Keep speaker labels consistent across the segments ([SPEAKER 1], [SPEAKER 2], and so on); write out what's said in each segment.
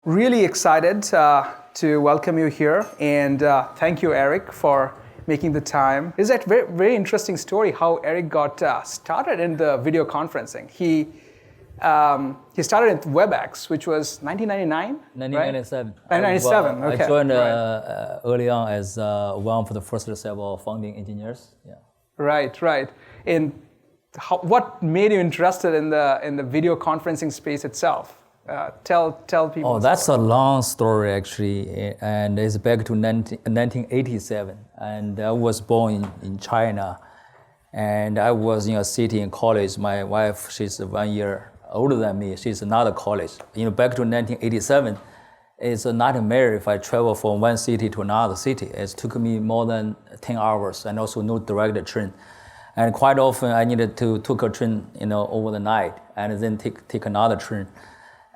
[SPEAKER 1] Really excited to welcome you here, and thank you, Eric, for making the time. It's a very, very interesting story how Eric got started in the video conferencing. He started at WebEx, which was 1999,
[SPEAKER 2] 1997.
[SPEAKER 1] Right? 1997, okay.
[SPEAKER 2] I joined early on as one of the first several founding engineers. Yeah.
[SPEAKER 1] Right. And what made you interested in the video conferencing space itself? Tell people.
[SPEAKER 2] Oh, that's a long story actually, and it's back to 1987. And I was born in China, and I was in a city in college. My wife, she's 1 year older than me. She's another college. Back to 1987, it's a nightmare if I travel from one city to another city. It took me more than 10 hours, and also no direct train. And quite often I needed to take a train, over the night, and then take another train.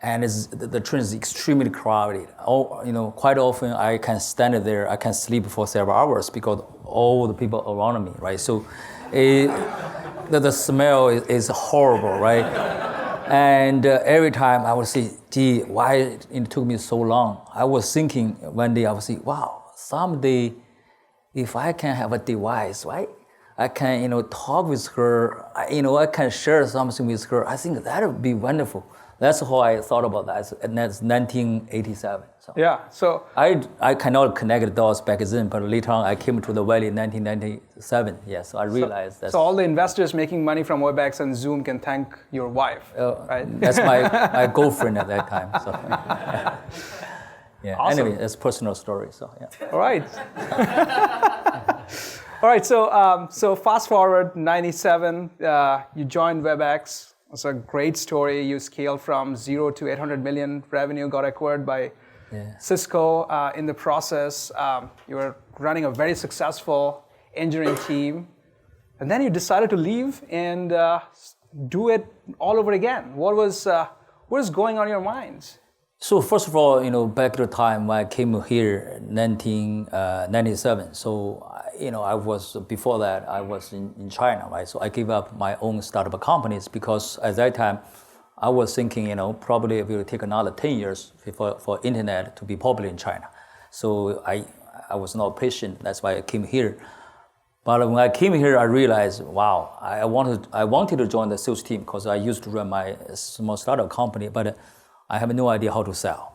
[SPEAKER 2] And the train is extremely crowded. Quite often I can stand there, I can sleep for several hours because all the people around me, right? So the smell is horrible, right? And every time I would say, gee, why it took me so long? I was thinking one day, I would say, wow, someday if I can have a device, right? I can, talk with her, I can share something with her. I think that would be wonderful. That's how I thought about that, and that's 1987. So
[SPEAKER 1] yeah, so
[SPEAKER 2] I cannot connect the dots back then, but later on I came to the Valley in 1997. Yeah, so I realized that.
[SPEAKER 1] So all the investors making money from WebEx and Zoom can thank your wife, right?
[SPEAKER 2] That's my girlfriend at that time. So yeah.
[SPEAKER 1] Awesome.
[SPEAKER 2] Anyway, that's a personal story. So yeah.
[SPEAKER 1] All right. All right. So fast forward 97, you joined WebEx. It's a great story. You scaled from 0 to 800 million revenue, got acquired by Cisco. In the process, you were running a very successful engineering team. And then you decided to leave and do it all over again. What was going on in your minds?
[SPEAKER 2] So first of all, back to the time when I came here in 1997. So, before that, I was in China, right? So I gave up my own startup companies because at that time, I was thinking, probably it will take another 10 years for internet to be popular in China. So I was not patient. That's why I came here. But when I came here, I realized, wow, I wanted to join the sales team because I used to run my small startup company, but I have no idea how to sell.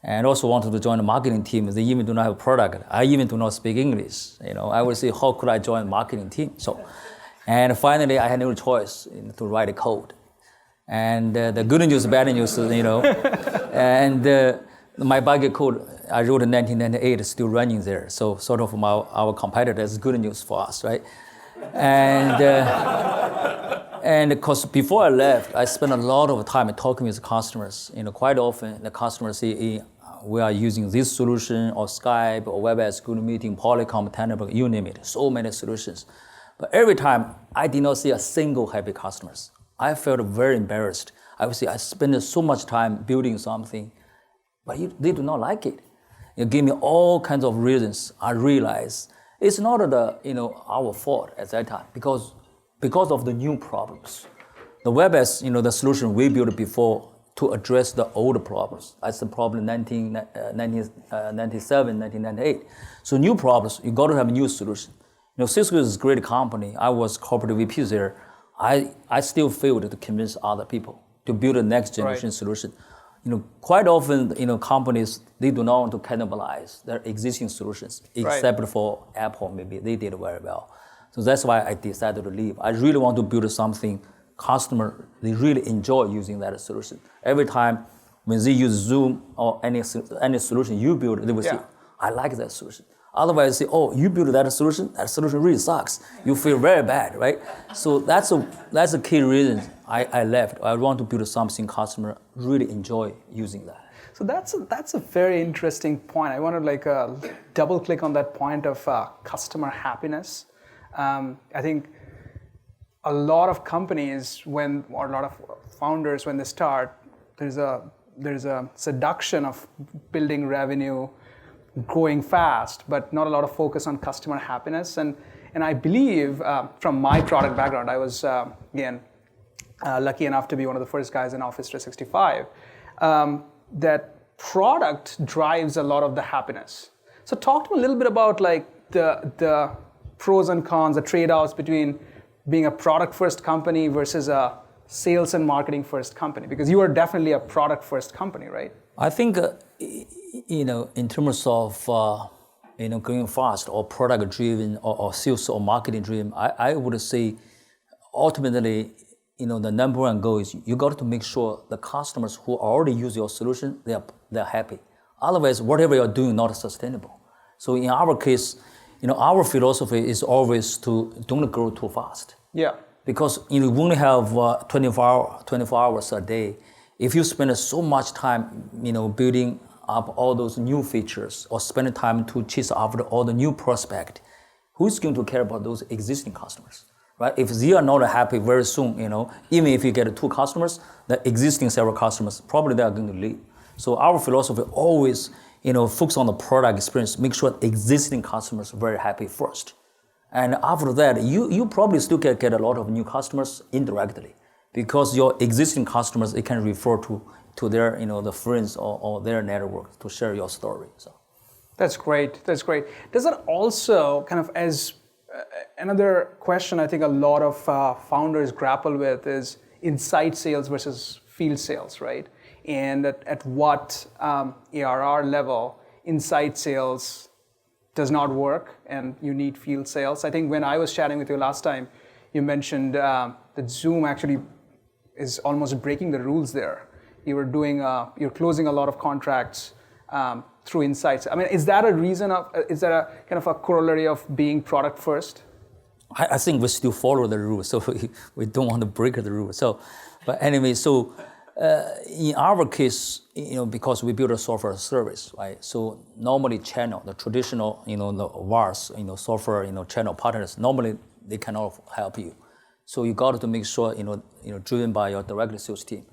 [SPEAKER 2] And also wanted to join the marketing team. They even do not have a product. I even do not speak English. I would say, how could I join the marketing team? And finally, I had no choice to write a code. And the good news, bad news, and my buggy code I wrote in 1998 is still running there. So sort of our competitor is good news for us, right? And because before I left, I spent a lot of time talking with customers. Quite often the customers say, hey, we are using this solution or Skype or WebEx, Google Meeting, Polycom, Tenable, you name it, so many solutions. But every time I did not see a single happy customers. I felt very embarrassed. I would say I spent so much time building something, but they do not like it. It gave me all kinds of reasons. I realized it's not our fault at that time because of the new problems. The WebEx, the solution we built before to address the older problems. That's the problem in 1997, 1998. So new problems, you got to have a new solution. Cisco is a great company. I was corporate VP there. I still failed to convince other people to build a next generation solution. Quite often, companies, they do not want to cannibalize their existing solutions, except for Apple, maybe they did very well. So that's why I decided to leave. I really want to build something customer, they really enjoy using that solution. Every time when they use Zoom or any solution you build, they will say, I like that solution. Otherwise, say, oh, you built that solution really sucks. You feel very bad, right? So that's a key reason I left. I want to build something customer really enjoy using that.
[SPEAKER 1] So that's a very interesting point. I want to double click on that point of customer happiness. I think a lot of companies or a lot of founders when they start, there's a seduction of building revenue, growing fast, but not a lot of focus on customer happiness. And I believe from my product background, I was lucky enough to be one of the first guys in Office 365, that product drives a lot of the happiness. So talk to me a little bit about like the pros and cons, the trade-offs between being a product-first company versus a sales and marketing-first company, because you are definitely a product-first company, right?
[SPEAKER 2] I think, in terms of, going fast or product-driven or sales or marketing-driven, I would say ultimately, the number one goal is you got to make sure the customers who already use your solution, they're happy. Otherwise, whatever you're doing not sustainable. So in our case, our philosophy is always to don't grow too fast.
[SPEAKER 1] Yeah.
[SPEAKER 2] Because we only have 24 hours a day. If you spend so much time, building up all those new features or spend time to chase after all the new prospect, who's going to care about those existing customers, right? If they are not happy very soon, even if you get 2 customers, the existing several customers, probably they are going to leave. So our philosophy always, focus on the product experience, make sure existing customers are very happy first. And after that, you probably still get a lot of new customers indirectly, because your existing customers, they can refer to their, the friends or their network to share your story. So
[SPEAKER 1] that's great. That's great. Does that also kind of, as another question I think a lot of founders grapple with is inside sales versus field sales, right? And at what ARR level inside sales does not work and you need field sales. I think when I was chatting with you last time, you mentioned that Zoom actually is almost breaking the rules there. You're closing a lot of contracts through insights. I mean, is that a reason is that a kind of a corollary of being product first?
[SPEAKER 2] I think we still follow the rules, so we don't want to break the rules. But anyway, in our case, because we build a software service, right? So normally channel, the traditional, the VARs, software, channel partners, normally they cannot help you. So you got to make sure, driven by your direct sales team.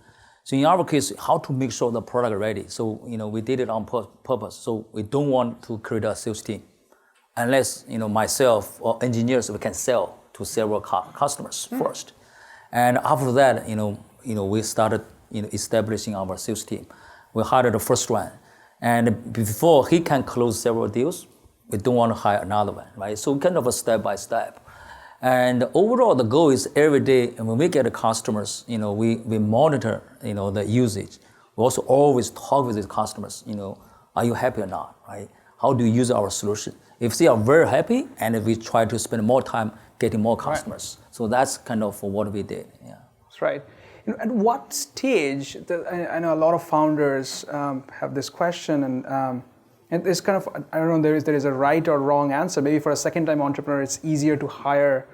[SPEAKER 2] So in our case, how to make sure the product ready? So, we did it on purpose. So we don't want to create a sales team unless, myself or engineers, we can sell to several customers first. And after that, we started, establishing our sales team. We hired the first one. And before he can close several deals, we don't want to hire another one, right? So kind of a step by step. And overall, the goal is every day, and when we get the customers, we monitor, the usage. We also always talk with the customers, are you happy or not, right? How do you use our solution? If they are very happy, and if we try to spend more time getting more customers. Right. So that's kind of what we did, yeah.
[SPEAKER 1] That's right. At what stage, I know a lot of founders have this question, and it's kind of, I don't know, there is a right or wrong answer. Maybe for a second-time entrepreneur, it's easier to hire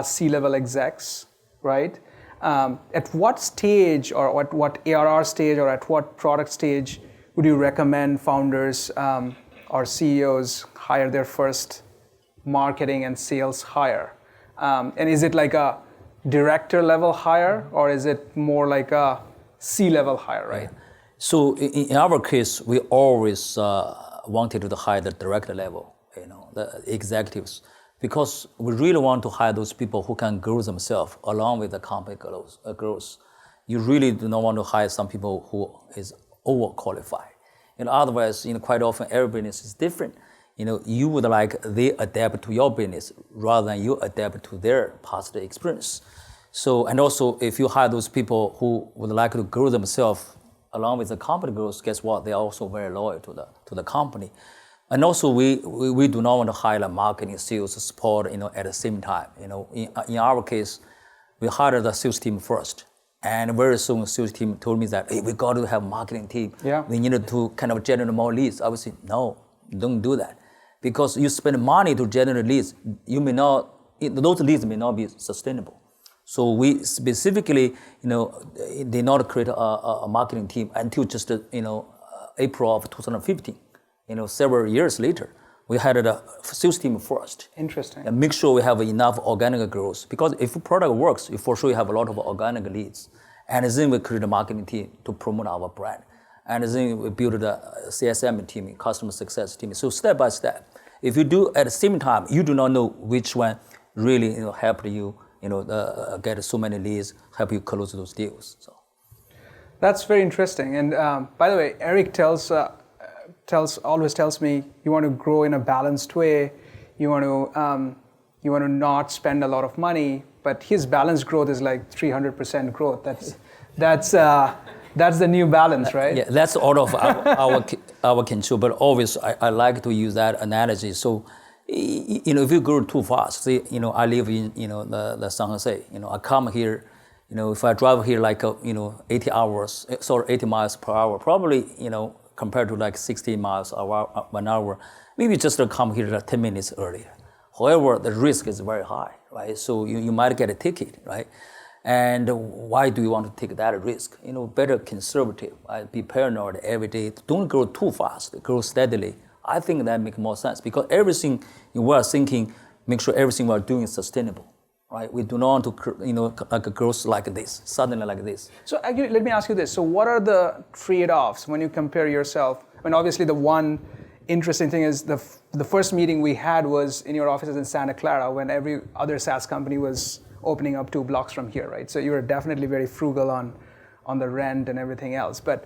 [SPEAKER 1] C-level execs, right? At what stage, or at what ARR stage, or at what product stage would you recommend founders or CEOs hire their first marketing and sales hire? And is it like a director level hire, or is it more like a C-level hire, right?
[SPEAKER 2] Yeah. So in our case, we always wanted to hire the director level, the executives, because we really want to hire those people who can grow themselves along with the company growth. You really do not want to hire some people who is overqualified. Otherwise, quite often every business is different. You would like they adapt to your business rather than you adapt to their past experience. So, and also if you hire those people who would like to grow themselves along with the company growth, guess what? They are also very loyal to the company. And also we do not want to hire marketing, sales, support, at the same time. In our case, we hired the sales team first. And very soon the sales team told me that, hey, we got to have a marketing team. Yeah. We needed to kind of generate more leads. I would say, no, don't do that. Because you spend money to generate leads, those leads may not be sustainable. So we specifically, did not create a marketing team until just, April of 2015. Several years later, we had a sales team first.
[SPEAKER 1] Interesting.
[SPEAKER 2] And make sure we have enough organic growth. Because if a product works, you for sure you have a lot of organic leads. And then we create a marketing team to promote our brand. And then we build a CSM team, customer success team. So step by step. If you do at the same time, you do not know which one really helped you, get so many leads, help you close those deals. So
[SPEAKER 1] That's very interesting. And by the way, Eric always tells me you want to grow in a balanced way. You want to not spend a lot of money, but his balanced growth is like 300% growth. That's the new balance, right?
[SPEAKER 2] Yeah, that's out of our control. But always, I like to use that analogy. So, if you grow too fast, say, I live in, the San Jose. I come here, if I drive here like, 80 miles per hour, probably, compared to like 60 miles an hour, maybe just to come here like 10 minutes earlier. However, the risk is very high, right? So you might get a ticket, right? And why do you want to take that risk? Better conservative, right? Be paranoid every day. Don't grow too fast, grow steadily. I think that makes more sense because everything we are thinking, make sure everything we are doing is sustainable, right? We do not want to, like a growth like this, suddenly like this.
[SPEAKER 1] So actually, let me ask you this. So what are the trade-offs when you compare yourself? I mean, obviously the one interesting thing is the first meeting we had was in your offices in Santa Clara when every other SaaS company was opening up 2 blocks from here, right? So you were definitely very frugal on the rent and everything else. But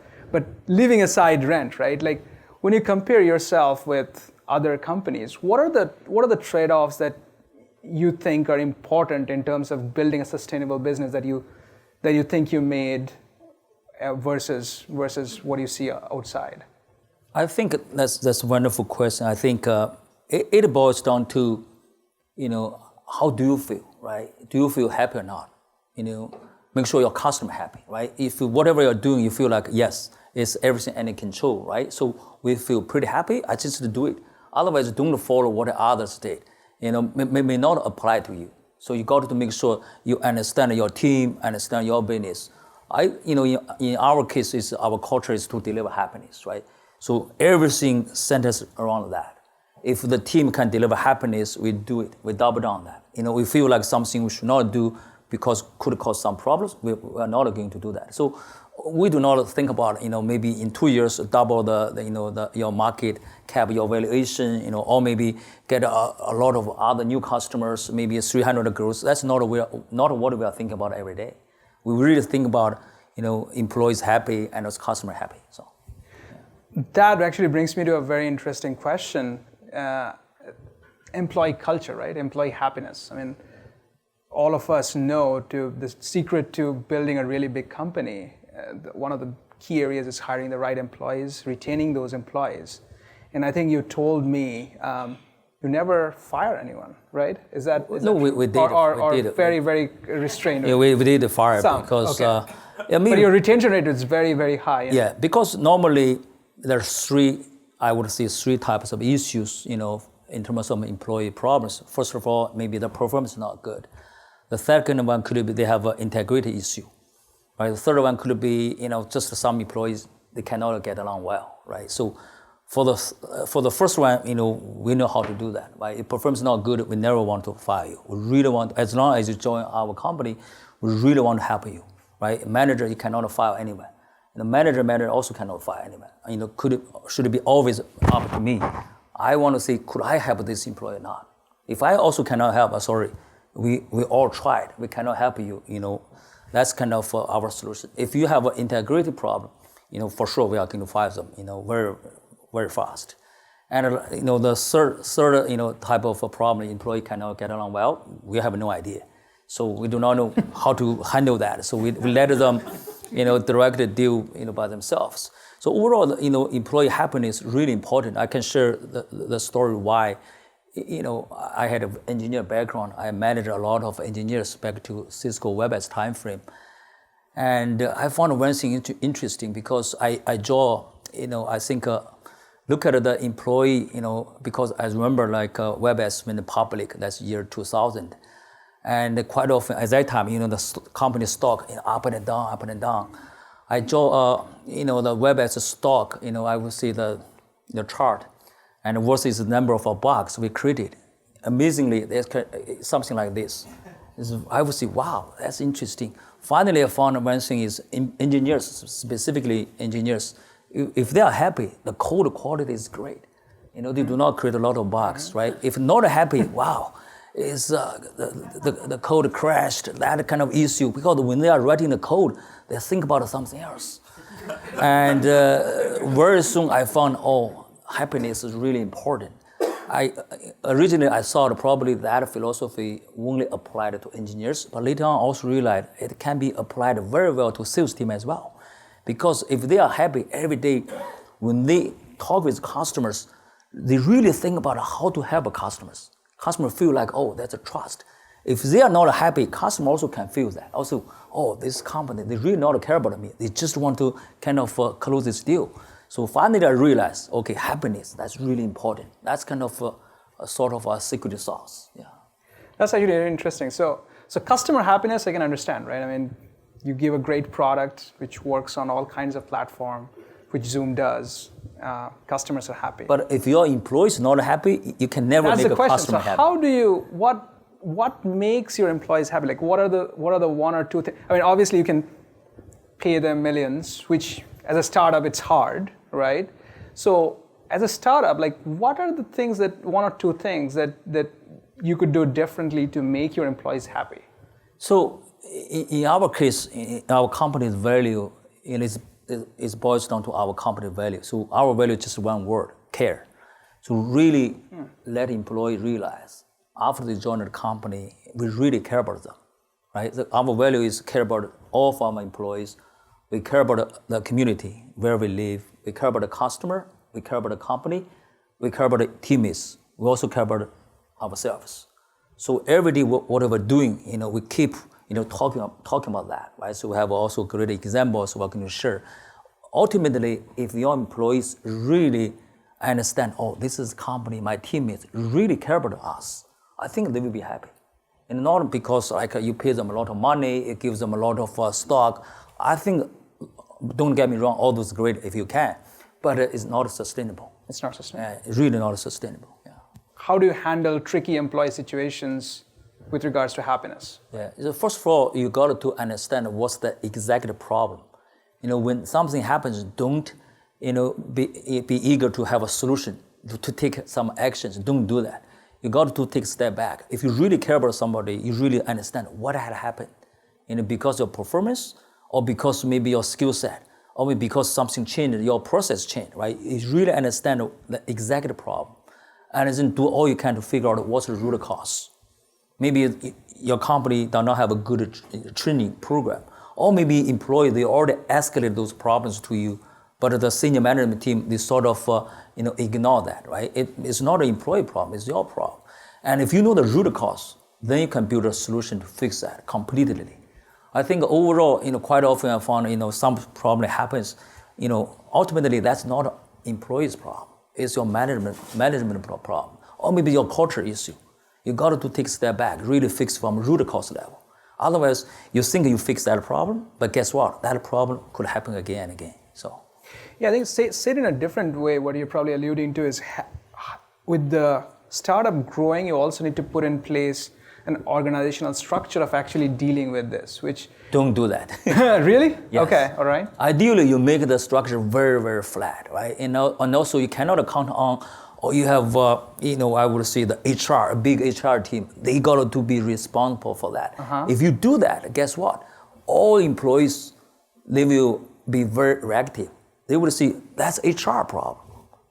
[SPEAKER 1] leaving aside rent, right? Like when you compare yourself with other companies, what are the trade-offs that you think are important in terms of building a sustainable business that you think you made versus what you see outside?
[SPEAKER 2] I think that's a wonderful question. I think it boils down to, how do you feel, right? Do you feel happy or not? Make sure your customer happy, right? If whatever you're doing, you feel like, yes, it's everything under control, right? So we feel pretty happy, I just do it. Otherwise, don't follow what others did. May not apply to you. So you got to make sure you understand your team, understand your business. In our case, our culture is to deliver happiness, right? So everything centers around that. If the team can deliver happiness, we do it. We double down on that. We feel like something we should not do because could cause some problems. We are not going to do that. So we do not think about, maybe in 2 years double your market cap, your valuation, or maybe get a lot of other new customers, maybe 300 growth. That's not what we are thinking about every day. We really think about, employees happy and us customer happy. So.
[SPEAKER 1] That actually brings me to a very interesting question. Employee culture, right? Employee happiness. I mean, all of us know the secret to building a really big company, one of the key areas is hiring the right employees, retaining those employees. And I think you told me you never fire anyone, right?
[SPEAKER 2] No, we did.
[SPEAKER 1] Or very, very restrained?
[SPEAKER 2] Yeah, we did fire because...
[SPEAKER 1] Okay. But your retention rate is very, very high.
[SPEAKER 2] Yeah, because normally there's I would say three types of issues, in terms of employee problems. First of all, maybe the performance is not good. The second one could be they have an integrity issue, right? The third one could be, just some employees, they cannot get along well, right? So for the first one, we know how to do that, right? If performance is not good, we never want to fire you. We really want, as long as you join our company, we really want to help you, right? Manager, you cannot fire anyone. The manager also cannot fire anyone. Should it be always up to me? I want to say, could I help this employee or not? If I also cannot help, sorry, we all tried. We cannot help you. That's kind of our solution. If you have an integrity problem, for sure we are going to fire them. Very, very fast. And the third type of a problem, employee cannot get along well. We have no idea. So we do not know how to handle that. So we let them. Directly deal, by themselves. So overall, employee happiness is really important. I can share the story why, I had an engineer background. I managed a lot of engineers back to Cisco WebEx timeframe. And I found one thing interesting because I draw, I think, look at the employee, because I remember like WebEx went public, that's year 2000. And quite often, at that time, the company stock up and down, up and down. I draw, the WebEx stock, I would see the chart, and versus the number of bugs we created. Amazingly, there's something like this. I would say, wow, that's interesting. Finally, I found one thing is engineers, specifically engineers, if they are happy, the code quality is great. They do not create a lot of bugs, right? If not happy, wow. Is the code crashed, that kind of issue. Because when they are writing the code, they think about something else. And very soon I found, happiness is really important. Originally I thought probably that philosophy only applied to engineers, but later on I also realized it can be applied very well to sales team as well. Because if they are happy every day, when they talk with customers, they really think about how to help customers. Customers feel like, that's a trust. If they are not happy, customer also can feel that. Also, this company, they really not care about me. They just want to kind of close this deal. So finally I realized, happiness, that's really important. That's kind of a sort of a secret sauce, yeah.
[SPEAKER 1] That's actually very interesting. So customer happiness, I can understand, right? I mean, you give a great product which works on all kinds of platform, which Zoom does. Customers are happy.
[SPEAKER 2] But if your employees not happy, you can never make a customer happy.
[SPEAKER 1] How do you, what makes your employees happy? Like what are the one or two things? I mean, obviously you can pay them millions, which as a startup it's hard, right? So as a startup, like what are the things one or two things that you could do differently to make your employees happy?
[SPEAKER 2] So in our case, in our company's value, it boils down to our company value. So our value is just one word, care. So really let employees realize after they join the company, we really care about them, right? Our value is care about all of our employees. We care about the community where we live. We care about the customer. We care about the company. We care about the teammates. We also care about ourselves. So every day, whatever we're doing, we keep, talking about that, right? So we have also great examples we're going to share. Ultimately, if your employees really understand, this is a company, my teammates really care about us, I think they will be happy. And not because you pay them a lot of money, it gives them a lot of stock. I think, don't get me wrong, all those great if you can, but it's not sustainable.
[SPEAKER 1] It's not sustainable.
[SPEAKER 2] It's really not sustainable. Yeah.
[SPEAKER 1] How do you handle tricky employee situations with regards to happiness?
[SPEAKER 2] Yeah. So first of all, you got to understand what's the exact problem. When something happens, don't be eager to have a solution, to take some actions. Don't do that. You got to take a step back. If you really care about somebody, you really understand what had happened. Because of performance, or because maybe your skill set, or maybe because something changed, your process changed, right? You really understand the exact problem. And then do all you can to figure out what's the root cause. Maybe your company does not have a good training program. Or maybe employees, they already escalated those problems to you, but the senior management team, they sort of ignore that, right? It's not an employee problem, it's your problem. And if you know the root cause, then you can build a solution to fix that completely. I think overall, quite often I found, some problem happens, ultimately that's not an employee's problem. It's your management problem. Or maybe your culture issue. You got to take a step back, really fix from root cause level. Otherwise, you think you fix that problem, but guess what? That problem could happen again and again. So,
[SPEAKER 1] yeah, I think say it in a different way. What you're probably alluding to is with the startup growing, you also need to put in place an organizational structure of actually dealing with this, which...
[SPEAKER 2] Don't do that.
[SPEAKER 1] Really?
[SPEAKER 2] Yes.
[SPEAKER 1] Okay, all right.
[SPEAKER 2] Ideally, you make the structure very, very flat, right? And also you cannot count on, or you have, I would say the HR, a big HR team, they got to be responsible for that. Uh-huh. If you do that, guess what? All employees, they will be very reactive. They will see, that's HR problem.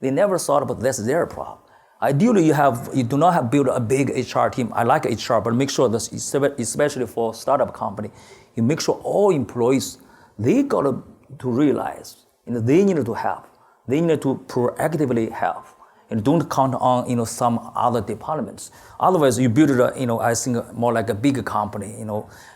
[SPEAKER 2] They never thought about that's their problem. Ideally, you do not have built a big HR team. I like HR, but make sure that, especially for startup company, you make sure all employees, they got to realize, they need to help. They need to proactively help. And don't count on, some other departments. Otherwise, you build I think more like a bigger company,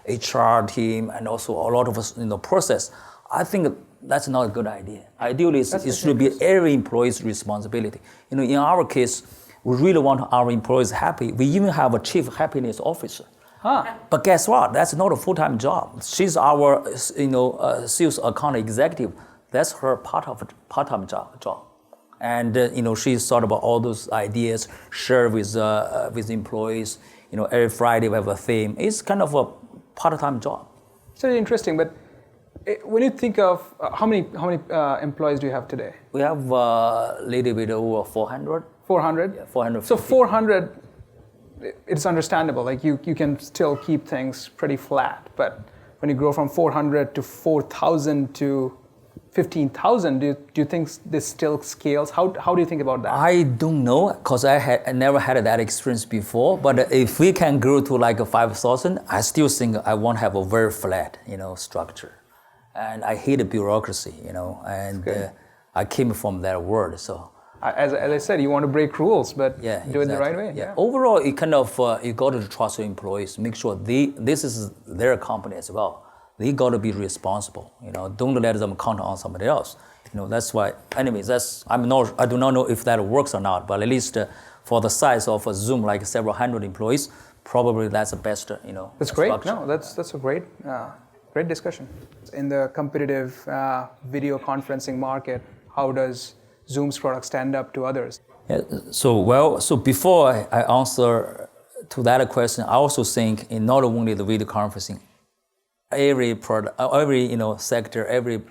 [SPEAKER 2] HR team, and also a lot of, process. I think that's not a good idea. Ideally, it should be every employee's responsibility. In our case, we really want our employees happy. We even have a chief happiness officer. Huh. But guess what? That's not a full-time job. She's our, sales account executive. That's her part-time job. And she's thought about all those ideas, share with employees. Every Friday we have a theme. It's kind of a part-time job.
[SPEAKER 1] It's very interesting, but when you think of how many employees do you have today?
[SPEAKER 2] We have a little bit over 400.
[SPEAKER 1] 400?
[SPEAKER 2] Yeah, 400.
[SPEAKER 1] So 400, it's understandable. Like you can still keep things pretty flat, but when you grow from 400 to 4,000 to 15,000, do you think this still scales? How do you think about that?
[SPEAKER 2] I don't know, because I never had that experience before. But if we can grow to like 5,000, I still think I want to have a very flat, structure. And I hate bureaucracy, and I came from that world, so.
[SPEAKER 1] As I said, you want to break rules, but do it the right way.
[SPEAKER 2] Yeah. Overall, it kind of, you got to trust your employees, make sure this is their company as well. They got to be responsible, don't let them count on somebody else. That's why, anyways, I do not know if that works or not, but at least for the size of a Zoom, like several hundred employees, probably that's the best,
[SPEAKER 1] That's great.
[SPEAKER 2] structure.
[SPEAKER 1] No, that's a great discussion. In the competitive video conferencing market, how does Zoom's product stand up to others?
[SPEAKER 2] Yeah, so before I answer to that question, I also think in not only the video conferencing, every product, every sector, every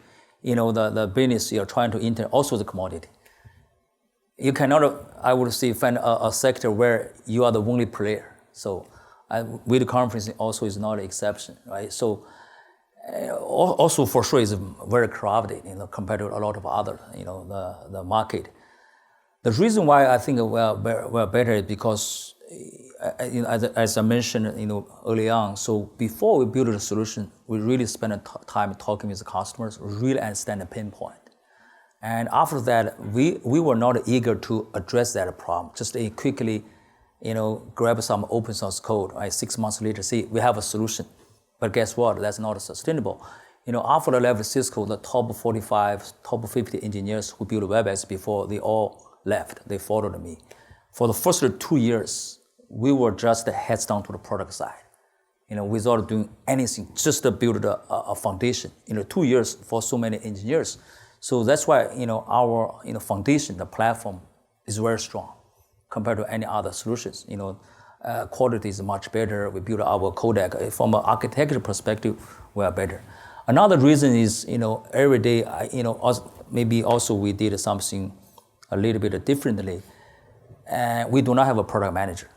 [SPEAKER 2] the business you're trying to enter, also the commodity. You cannot, I would say, find a sector where you are the only player. So video conferencing also is not an exception, right? So also for sure is very crowded, compared to a lot of other, the market. The reason why I think we're better is because, as I mentioned, early on. So before we build a solution, we really spend time talking with the customers, really understand the pain point. And after that, we were not eager to address that problem. Just quickly, grab some open source code. Right? 6 months later, see, we have a solution. But guess what? That's not sustainable. After I left Cisco, the top 45, top 50 engineers who built WebEx before, they all left. They followed me. For the first 2 years, we were just heads down to the product side, without doing anything, just to build a foundation. 2 years for so many engineers. So that's why, our foundation, the platform, is very strong compared to any other solutions. Quality is much better. We build our codec. From an architecture perspective, we are better. Another reason is, every day, maybe also we did something a little bit differently. And we do not have a product manager,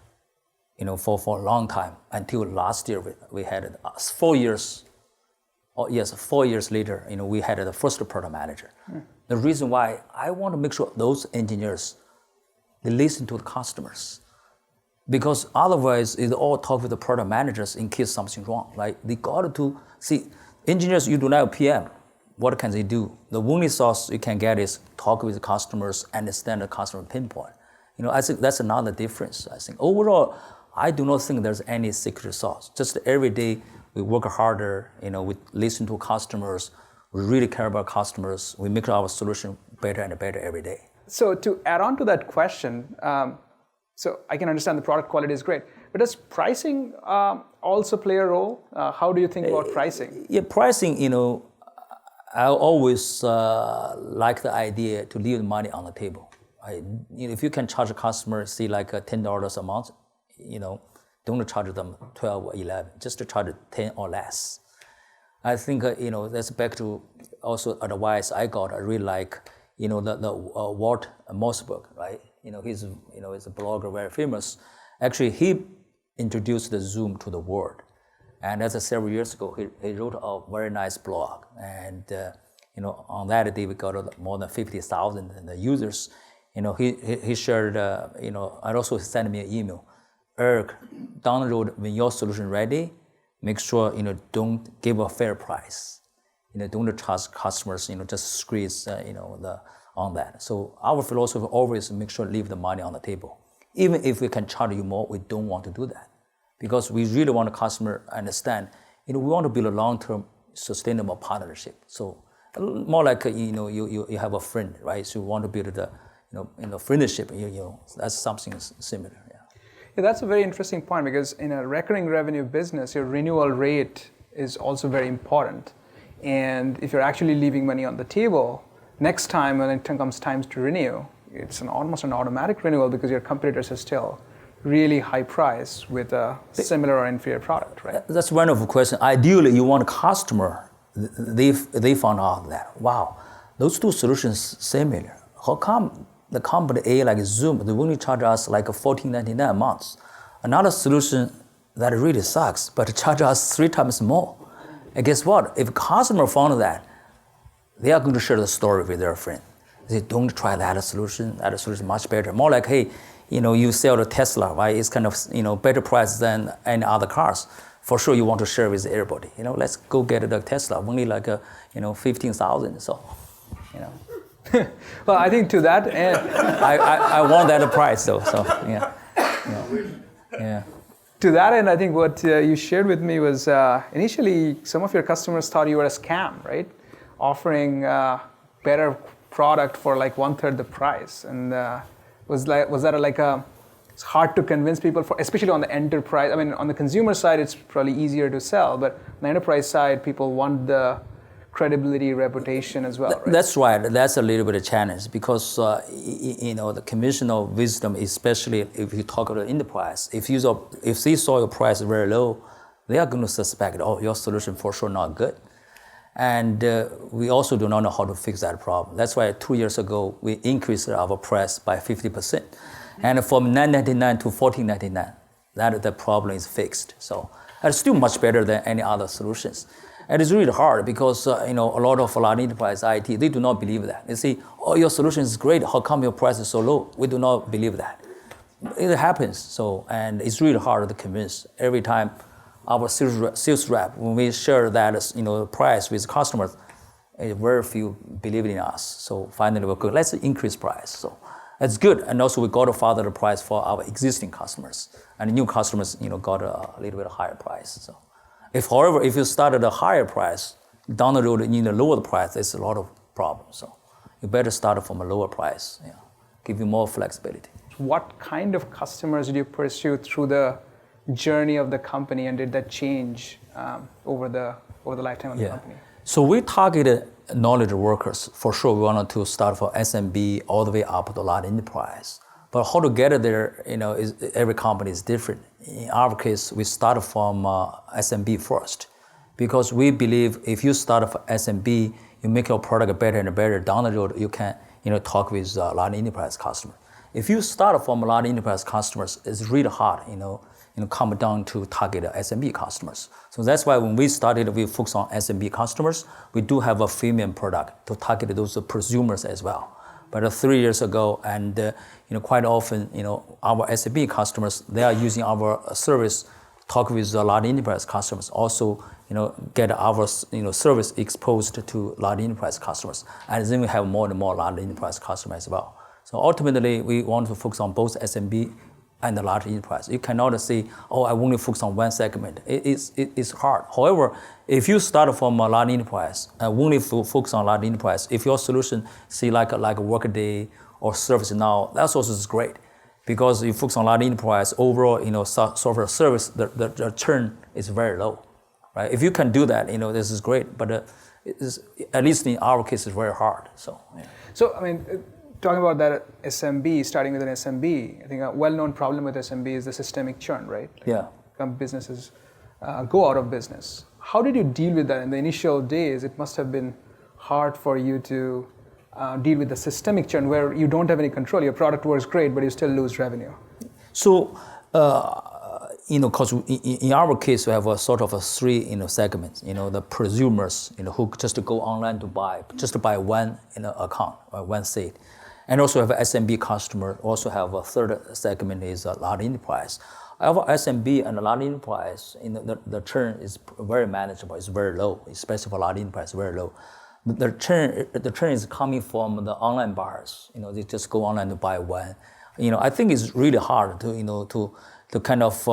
[SPEAKER 2] for a long time. Until last year, we had it. 4 years. 4 years later, we had the first product manager. The reason why I want to make sure those engineers, they listen to the customers. Because otherwise, they all talk with the product managers in case something's wrong, right? They got to see, engineers, you do not have PM. What can they do? The only source you can get is talk with the customers, understand the customer pinpoint. I think that's another difference. I think overall, I do not think there's any secret sauce. Just every day, we work harder, we listen to customers, we really care about customers, we make our solution better and better every day.
[SPEAKER 1] So to add on to that question, so I can understand the product quality is great, but does pricing also play a role? How do you think about pricing?
[SPEAKER 2] Yeah, pricing, I always like the idea to leave the money on the table. If you can charge a customer, say like $10 a month, don't charge them 12 or 11, just to charge 10 or less. I think, that's back to also advice I got. I really like, the Walt Mossberg, right? He's a blogger, very famous. Actually, he introduced the Zoom to the world. And that's several years ago, he wrote a very nice blog. And, on that day, we got more than 50,000 users. He shared, and also sent me an email. Eric, down the road, when your solution ready, make sure, don't give a fair price. Don't charge customers, just squeeze, on that. So our philosophy always make sure leave the money on the table. Even if we can charge you more, we don't want to do that. Because we really want the customer understand, we want to build a long-term sustainable partnership. So more like, you have a friend, right? So you want to build the, friendship, that's something similar.
[SPEAKER 1] Yeah, that's a very interesting point, because in a recurring revenue business, your renewal rate is also very important. And if you're actually leaving money on the table, next time when it comes time to renew, it's almost an automatic renewal because your competitors are still really high price with a similar or inferior product, right?
[SPEAKER 2] That's one of the questions. Ideally, you want a customer, they found out that, wow, those two solutions similar. How come the company A, like Zoom, they only charge us like $14.99 a month? Another solution that really sucks, but charge us 3 times more. And guess what? If a customer found that, they are going to share the story with their friend. They say, don't try that solution is much better. More like, hey, you sell the Tesla, right? It's kind of, better price than any other cars. For sure, you want to share with everybody. Let's go get the Tesla, only like, 15,000. So,
[SPEAKER 1] Well, I think to that end,
[SPEAKER 2] I want that price though. So, yeah. Yeah.
[SPEAKER 1] To that end, I think what you shared with me was initially some of your customers thought you were a scam, right? Offering better product for like 1/3 the price, and was that like it's hard to convince people for, especially on the enterprise. I mean, on the consumer side, it's probably easier to sell, but on the enterprise side, people want the credibility, reputation as well. Right?
[SPEAKER 2] That's right. That's a little bit of challenge because the conventional wisdom, especially if you talk about enterprise, if they saw your price very low, they are going to suspect, your solution for sure not good. And we also do not know how to fix that problem. That's why 2 years ago we increased our price by 50%, and from $9.99 to $14.99, that the problem is fixed. So it's still much better than any other solutions. And it's really hard because a lot of enterprise IT, they do not believe that. They say, your solution is great. How come your price is so low? We do not believe that. It happens. So, and it's really hard to convince. Every time our sales rep, when we share that price with customers, very few believe in us. So finally we're good. Let's increase price. So that's good. And also we got to father the price for our existing customers, and new customers got a little bit higher price. So. However, if you start at a higher price, down the road you need to lower the price, there's a lot of problems. So you better start from a lower price, give you more flexibility.
[SPEAKER 1] What kind of customers did you pursue through the journey of the company, and did that change over the lifetime of the company?
[SPEAKER 2] So we targeted knowledge workers. For sure, we wanted to start from SMB all the way up to large enterprise. But how to get it there, every company is different. In our case, we started from SMB first, because we believe if you start from SMB, you make your product better and better. Down the road, you can talk with large enterprise customers. If you start from large enterprise customers, it's really hard, come down to target SMB customers. So that's why when we started, we focus on SMB customers. We do have a freemium product to target those prosumers as well. But 3 years ago, and quite often, our SMB customers, they are using our service, talk with large enterprise customers, also, get our, service exposed to large enterprise customers. And then we have more and more large enterprise customers as well. So ultimately, we want to focus on both SMB and the large enterprise. You cannot say, I only focus on one segment. It's hard. However, if you start from a large enterprise, only focus on large enterprise, if your solution, say like a Workday or ServiceNow, that also is great. Because you focus on large enterprise, overall, software service, the churn is very low, right? If you can do that, this is great. But at least in our case, it's very hard. So, yeah.
[SPEAKER 1] So, I mean, talking about that SMB, starting with an SMB, I think a well-known problem with SMB is the systemic churn, right?
[SPEAKER 2] Yeah.
[SPEAKER 1] Businesses go out of business. How did you deal with that in the initial days? It must have been hard for you to deal with the systemic churn where you don't have any control. Your product works great, but you still lose revenue.
[SPEAKER 2] So, because in our case, we have a sort of a three segments. The prosumers, who just go online to buy one account or one seat. And also have an SMB customer, also have a third segment is a large enterprise. Our SMB and a large enterprise, the churn is very manageable, it's very low, especially for large enterprise, very low. The churn is coming from the online buyers. They just go online to buy one. I think it's really hard to kind of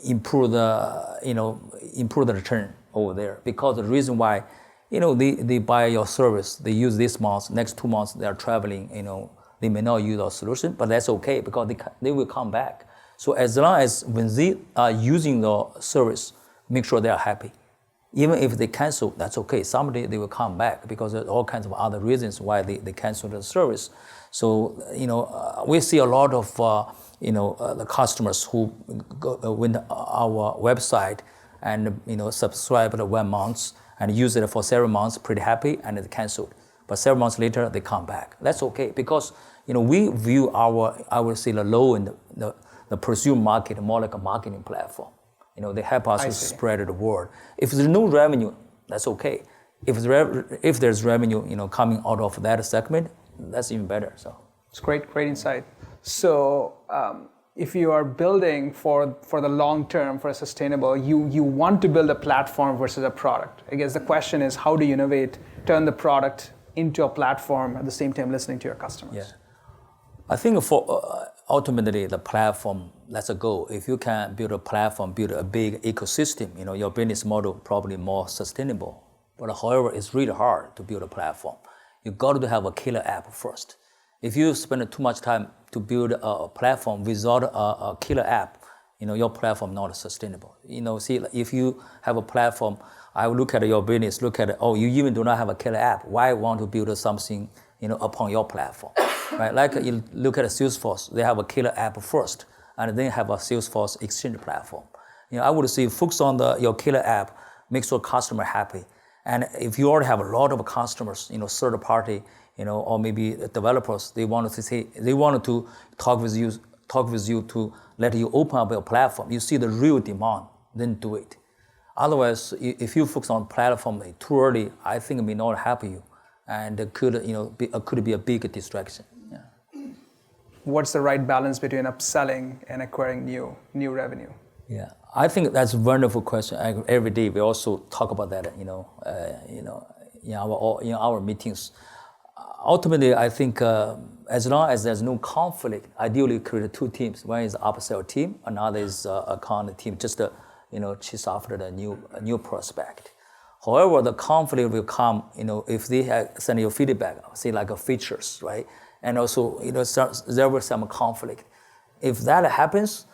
[SPEAKER 2] improve the return over there, because the reason why they buy your service, they use this month, next 2 months they are traveling, they may not use our solution, but that's okay because they will come back. So as long as when they are using the service, make sure they are happy. Even if they cancel, that's okay. Someday they will come back because there's all kinds of other reasons why they cancel the service. So, we see a lot of, the customers who went to our website and, subscribe to 1 month and use it for several months, pretty happy, and it canceled. But several months later, they come back. That's okay because, we view I would say the low and the prosumer market more like a marketing platform. They help us to spread the word. If there's no revenue, that's okay. if there's revenue, coming out of that segment, that's even better. So
[SPEAKER 1] it's great insight. So if you are building for the long term, for a sustainable, you want to build a platform versus a product. I guess the question is, how do you innovate, turn the product into a platform at the same time listening to your customers?
[SPEAKER 2] Yeah, I think for ultimately the platform, that's a goal. If you can build a platform, build a big ecosystem, your business model probably more sustainable. But however, it's really hard to build a platform. You got to have a killer app first. If you spend too much time to build a platform without a killer app, your platform not sustainable. See, if you have a platform, I will look at your business, look at, you even do not have a killer app. Why want to build something, upon your platform, right? Like you look at Salesforce, they have a killer app first, and then have a Salesforce Exchange platform. I would say focus on your killer app, make your customer happy. And if you already have a lot of customers, third party, or maybe developers, they want to talk with you to let you open up your platform. You see the real demand, then do it. Otherwise, if you focus on platform too early, I think it may not help you, and it could be a big distraction. Yeah.
[SPEAKER 1] What's the right balance between upselling and acquiring new revenue?
[SPEAKER 2] Yeah, I think that's a wonderful question. Every day we also talk about that, in our meetings. Ultimately, I think as long as there's no conflict, ideally create two teams. One is the upsell team, another is account team, just to chase after the new prospect. However, the conflict will come, if they send you feedback, say like features, right? And also, there was some conflict. If that happens,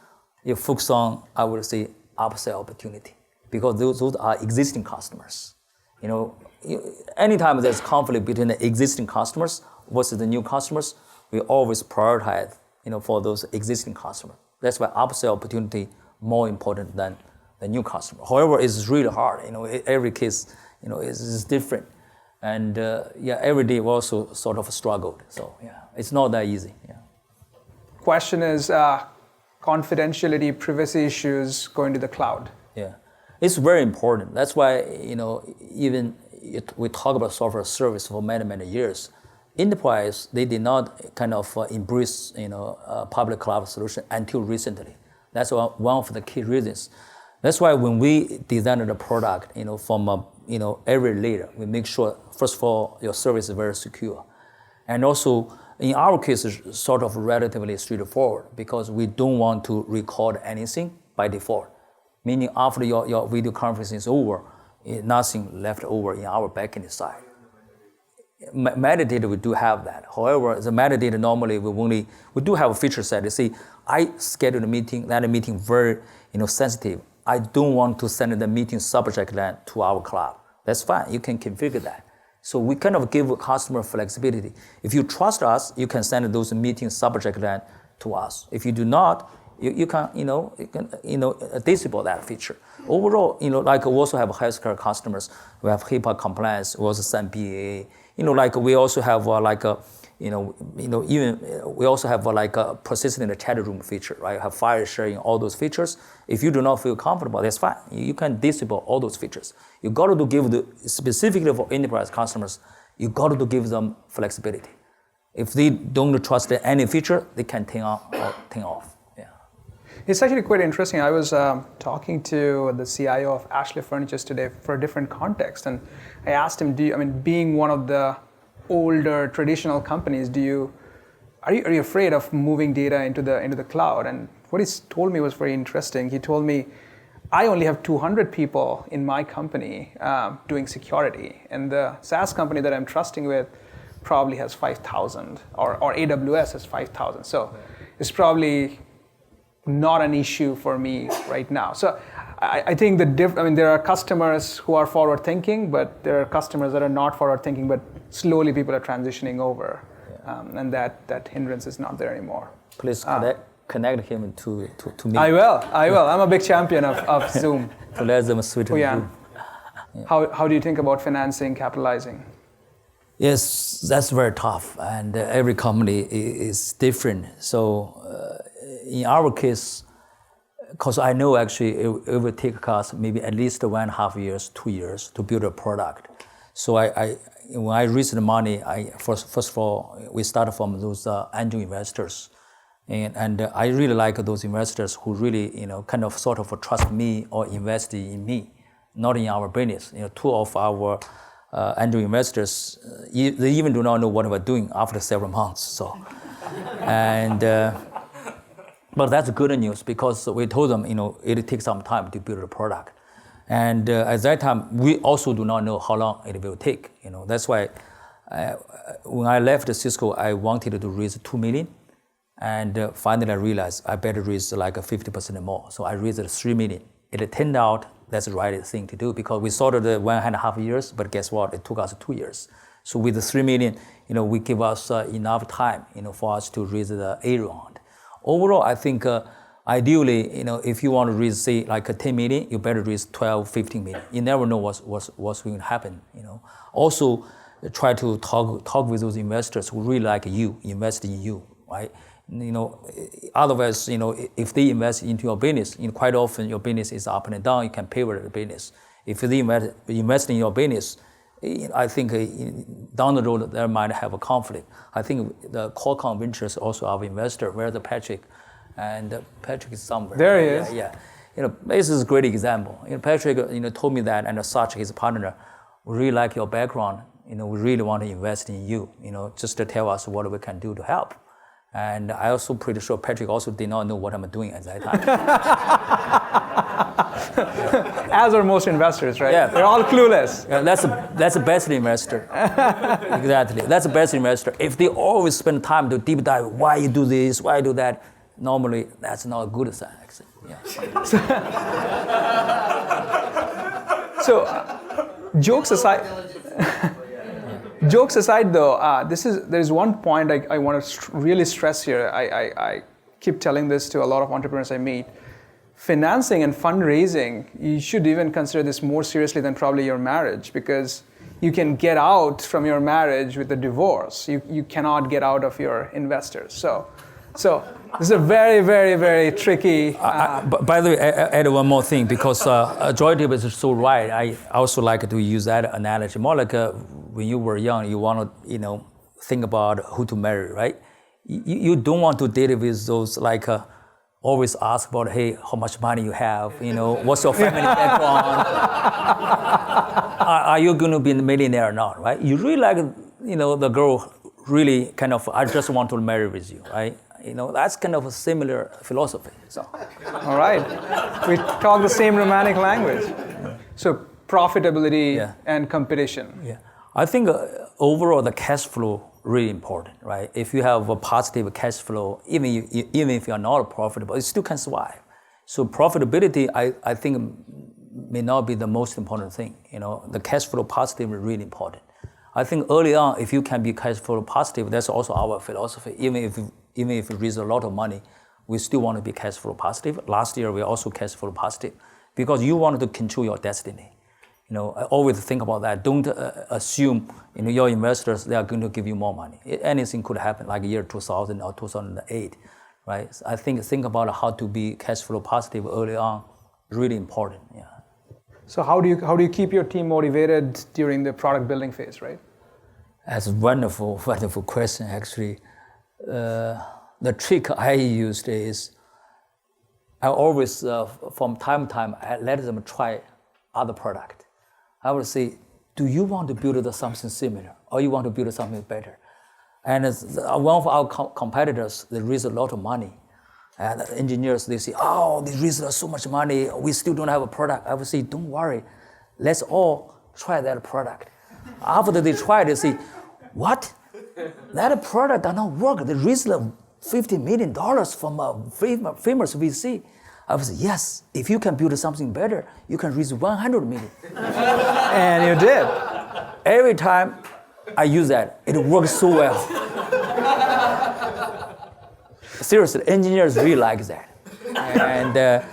[SPEAKER 2] you focus on, I would say, upsell opportunity, because those are existing customers. Anytime there's conflict between the existing customers versus the new customers, we always prioritize, for those existing customers. That's why upsell opportunity more important than the new customer. However, it's really hard. Every case, is different, and every day we also sort of struggled. So it's not that easy. Yeah.
[SPEAKER 1] Question is. Confidentiality, privacy issues going to the cloud.
[SPEAKER 2] Yeah, it's very important. That's why, even we talk about software service for many, many years. Enterprise, they did not kind of embrace, public cloud solution until recently. That's one of the key reasons. That's why when we designed the product, from every layer, we make sure, first of all, your service is very secure. And also, in our case, it's sort of relatively straightforward, because we don't want to record anything by default. Meaning after your video conferencing is over, nothing left over in our backend side. Metadata, we do have that. However, the metadata normally we do have a feature set. You see, I scheduled a meeting, that meeting very sensitive. I don't want to send the meeting subject line to our cloud. That's fine, you can configure that. So we kind of give customer flexibility. If you trust us, you can send those meeting subject line to us. If you do not, you can disable that feature. Overall, like we also have healthcare customers. We have HIPAA compliance. We also send BAA. Like we also have we also have a persistent chat room feature, right? Have file sharing, all those features. If you do not feel comfortable, that's fine. You can disable all those features. You got to give specifically for enterprise customers, you got to give them flexibility. If they don't trust any feature, they can turn on or turn off. Yeah.
[SPEAKER 1] It's actually quite interesting. I was talking to the CIO of Ashley Furniture today for a different context, and I asked him, being one of the older traditional companies, are you afraid of moving data into the cloud? And what he told me was very interesting. He told me, I only have 200 people in my company doing security, and the SaaS company that I'm trusting with probably has 5,000, or AWS has 5,000. So it's probably not an issue for me right now. So I think there are customers who are forward thinking, but there are customers that are not forward thinking, but slowly people are transitioning over, and that hindrance is not there anymore.
[SPEAKER 2] Please connect him to me.
[SPEAKER 1] I will. I'm a big champion of Zoom.
[SPEAKER 2] To let them switch to Zoom.
[SPEAKER 1] How do you think about financing, capitalizing?
[SPEAKER 2] Yes, that's very tough, and every company is different. So in our case, because I know actually it will take us maybe at least 1.5 years, 2 years to build a product. So when I raised the money, first of all, we started from those angel investors. And I really like those investors who really, kind of sort of trust me or invest in me, not in our business. Two of our angel investors, they even do not know what we're doing after several months. So, but that's good news because we told them, it takes some time to build a product. And at that time, we also do not know how long it will take. That's why when I left Cisco, I wanted to raise $2 million. And finally, I realized I better raise like 50% more. So I raised $3 million. It turned out that's the right thing to do because we started 1.5 years, but guess what? It took us 2 years. So with the $3 million, we give us enough time, for us to raise the A round. Overall, I think ideally, if you want to raise, say, like $10 million, you better raise 12, 15 million. You never know what's going to happen. Also, try to talk with those investors who really like you, invest in you, right? Otherwise, if they invest into your business, quite often your business is up and down. You can pivot the business. If they invest in your business, I think down the road there might have a conflict. I think the Qualcomm Ventures also our investor. Where's the Patrick? And Patrick is somewhere.
[SPEAKER 1] There he is.
[SPEAKER 2] Yeah. This is a great example. Patrick, told me that, and such his partner, we really like your background. We really want to invest in you. Just to tell us what we can do to help. And I also pretty sure Patrick also did not know what I'm doing at that time.
[SPEAKER 1] As are most investors, right?
[SPEAKER 2] Yeah.
[SPEAKER 1] They're all clueless.
[SPEAKER 2] Yeah, that's the best investor. Exactly. That's the best investor. If they always spend time to deep dive, why you do this, why you do that, normally that's not a good sign, actually. Yeah.
[SPEAKER 1] So jokes aside. Jokes aside, though, there's one point I want to really stress here. I keep telling this to a lot of entrepreneurs I meet. Financing and fundraising, you should even consider this more seriously than probably your marriage because you can get out from your marriage with a divorce. You cannot get out of your investors. So this is a very, very, very tricky.
[SPEAKER 2] By the way, I add one more thing because Joydeep is so right. I also like to use that analogy. More like when you were young, you want to think about who to marry, right? You don't want to date with those like always ask about, hey, how much money you have? What's your family background? Are you going to be a millionaire or not, right? You really like the girl really kind of I just want to marry with you, right? That's kind of a similar philosophy. So,
[SPEAKER 1] all right, we talk the same romantic language. So profitability and competition.
[SPEAKER 2] Yeah, I think overall the cash flow really important, right? If you have a positive cash flow, even if you are not profitable, you still can survive. So profitability, I think, may not be the most important thing. The cash flow positive is really important. I think early on, if you can be cash flow positive, that's also our philosophy. Even if we raise a lot of money, we still want to be cash flow positive. Last year, we also cash flow positive because you wanted to control your destiny. I always think about that. Don't assume your investors, they are going to give you more money. Anything could happen like year 2000 or 2008, right? So I think about how to be cash flow positive early on, really important, yeah.
[SPEAKER 1] So how do you keep your team motivated during the product building phase, right?
[SPEAKER 2] That's a wonderful, wonderful question, actually. The trick I used is I always, from time to time, I let them try other product. I would say, do you want to build something similar or you want to build something better? And one of our competitors, they raised a lot of money. And the engineers, they say, oh, they raised so much money, we still don't have a product. I would say, don't worry, let's all try that product. After they try, they say, what? That product does not work. They raised $50 million from a famous VC. I would say, yes, if you can build something better, you can raise $100 million.
[SPEAKER 1] And you did.
[SPEAKER 2] Every time I use that, it works so well. Seriously, engineers really like that. And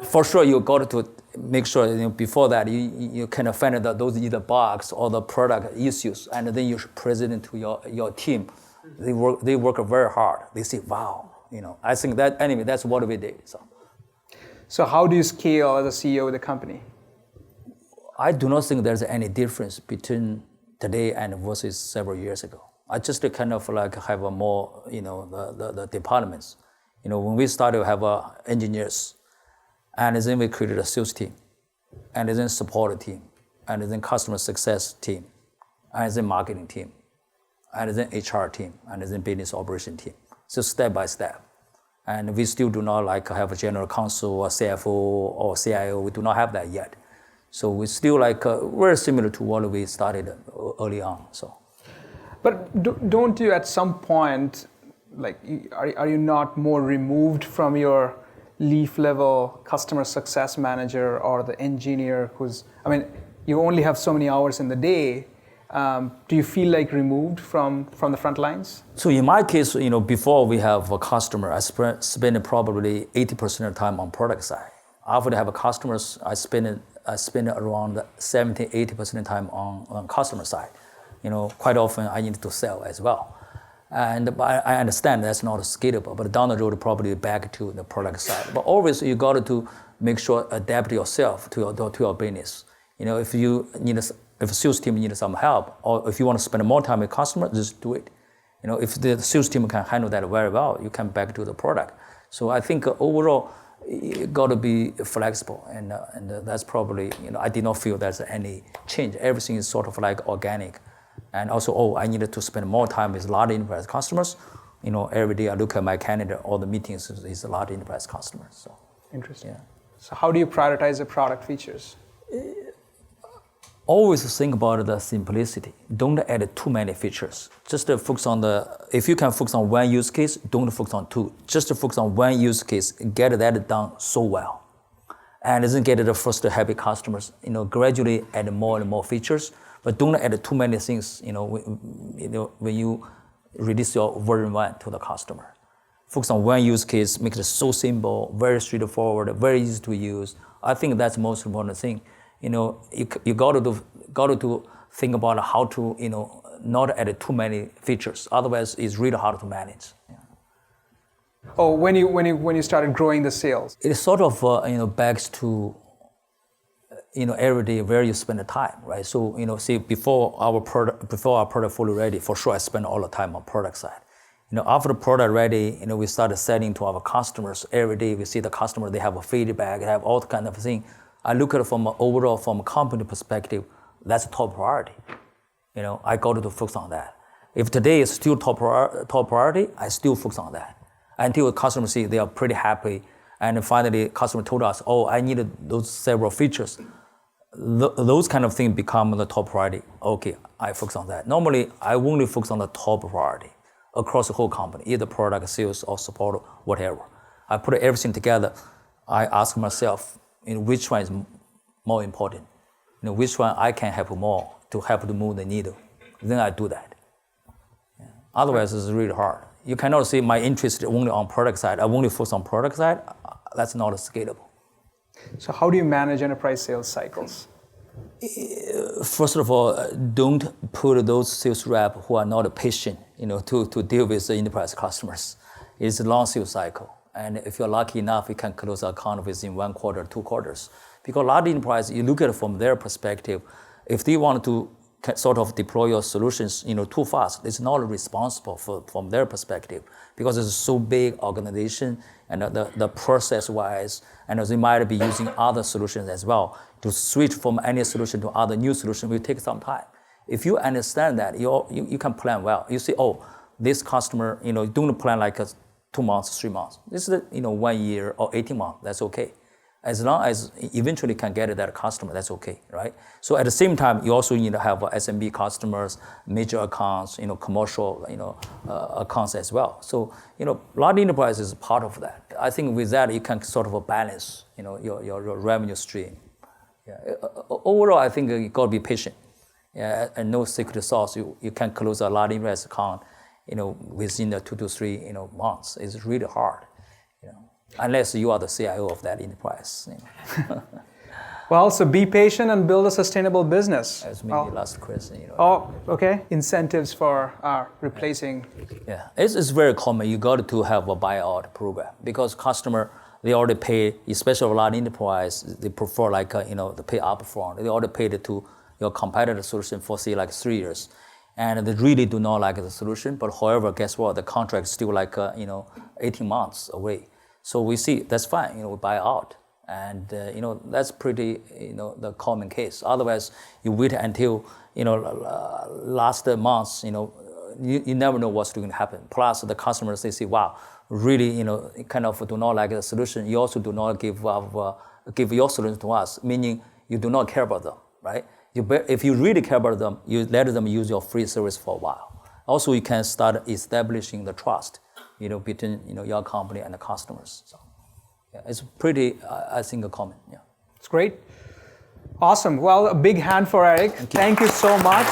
[SPEAKER 2] for sure, you got to make sure before that you kind of find out those either bugs or the product issues, and then you should present it to your team. They work very hard. They say, wow, I think that anyway, that's what we did. So
[SPEAKER 1] how do you scale as a CEO of the company?
[SPEAKER 2] I do not think there's any difference between today and versus several years ago. I just kind of like have a more, the departments. When we started to have engineers, and then we created a sales team, and then support team, and then customer success team, and then marketing team, and then HR team, and then business operation team. So step by step. And we still do not like have a general counsel or CFO or CIO. We do not have that yet. So we still like very similar to what we started early on. So,
[SPEAKER 1] but don't you at some point, like, are you not more removed from your leaf level customer success manager or the engineer who's, you only have so many hours in the day. Do you feel like removed from the front lines?
[SPEAKER 2] So in my case, before we have a customer, I spend probably 80% of the time on product side. After I have customers, I spend around 70, 80% of the time on customer side. Quite often I need to sell as well. And I understand that's not scalable, but down the road probably back to the product side. But always you got to make sure adapt yourself to your business. If a sales team needs some help, or if you want to spend more time with customers, just do it. If the sales team can handle that very well, you come back to the product. So I think overall, you got to be flexible, and that's probably, I did not feel there's any change. Everything is sort of like organic. And also, I needed to spend more time with large enterprise customers. Every day I look at my calendar, all the meetings is large enterprise customers. So
[SPEAKER 1] interesting. Yeah. So how do you prioritize the product features?
[SPEAKER 2] Always think about the simplicity. Don't add too many features. Just focus on if you can focus on one use case, don't focus on two. Just focus on one use case, get that done so well. And then get the first happy customers, gradually add more and more features, but don't add too many things, when you release your version 1 to the customer. Focus on one use case, make it so simple, very straightforward, very easy to use. I think that's the most important thing. You got to think about how to, not add too many features. Otherwise, it's really hard to manage. Yeah.
[SPEAKER 1] Oh, when you started growing the sales,
[SPEAKER 2] it sort of backs to every day where you spend the time, right? So see, before our product fully ready, for sure I spend all the time on product side. After the product ready, we started selling to our customers every day. We see the customer, they have a feedback, they have all kind of thing. I look at it from a company perspective, that's top priority. I got to focus on that. If today is still top priority, I still focus on that. Until the customer see they are pretty happy, and finally customer told us, I needed those several features. Those kind of things become the top priority. Okay, I focus on that. Normally, I only focus on the top priority across the whole company, either product, sales, or support, whatever. I put everything together. I ask myself, which one is more important? Which one I can help more to help to move the needle? Then I do that. Yeah. Otherwise, it's really hard. You cannot say my interest only on product side. I only focus on product side. That's not scalable.
[SPEAKER 1] So how do you manage enterprise sales cycles?
[SPEAKER 2] First of all, don't put those sales reps who are not patient, to deal with the enterprise customers. It's a long sales cycle. And if you're lucky enough, you can close an account within 1 quarter, 2 quarters. Because large enterprise, you look at it from their perspective, if they want to sort of deploy your solutions, too fast, it's not responsible from their perspective, because it's a so big organization, and the process-wise, and they might be using other solutions as well. To switch from any solution to other new solution will take some time. If you understand that, you can plan well. You say, this customer, don't plan like 2 months, 3 months. This is 1 year or 18 months, that's okay. As long as eventually can get that customer, that's okay, right? So at the same time, you also need to have SMB customers, major accounts, commercial, accounts as well. So, large enterprise is part of that. I think with that, you can sort of balance, your revenue stream. Yeah. Overall, I think you got to be patient. Yeah, and no secret sauce. You can close a large enterprise account, within the 2 to 3, months. It's really hard, unless you are the CIO of that enterprise.
[SPEAKER 1] Well, so be patient and build a sustainable business.
[SPEAKER 2] That's maybe last question.
[SPEAKER 1] Okay. Incentives for replacing.
[SPEAKER 2] Yeah, it's very common. You got to have a buyout program, because customer, they already pay, especially a lot of enterprise, they prefer like, they pay upfront. They already paid to your competitor solution for say like 3 years. And they really do not like the solution, but however, guess what? The contract is still like, 18 months away. So we see, that's fine, we buy out. And, that's pretty, the common case. Otherwise, you wait until, last months, you never know what's going to happen. Plus, the customers, they say, wow, really, kind of do not like the solution. You also do not give your solution to us, meaning you do not care about them, right? If you really care about them, you let them use your free service for a while. Also, you can start establishing the trust, between, your company and the customers. So, yeah, it's pretty, I think, common, yeah.
[SPEAKER 1] It's great. Awesome. Well, a big hand for Eric. Thank you so much.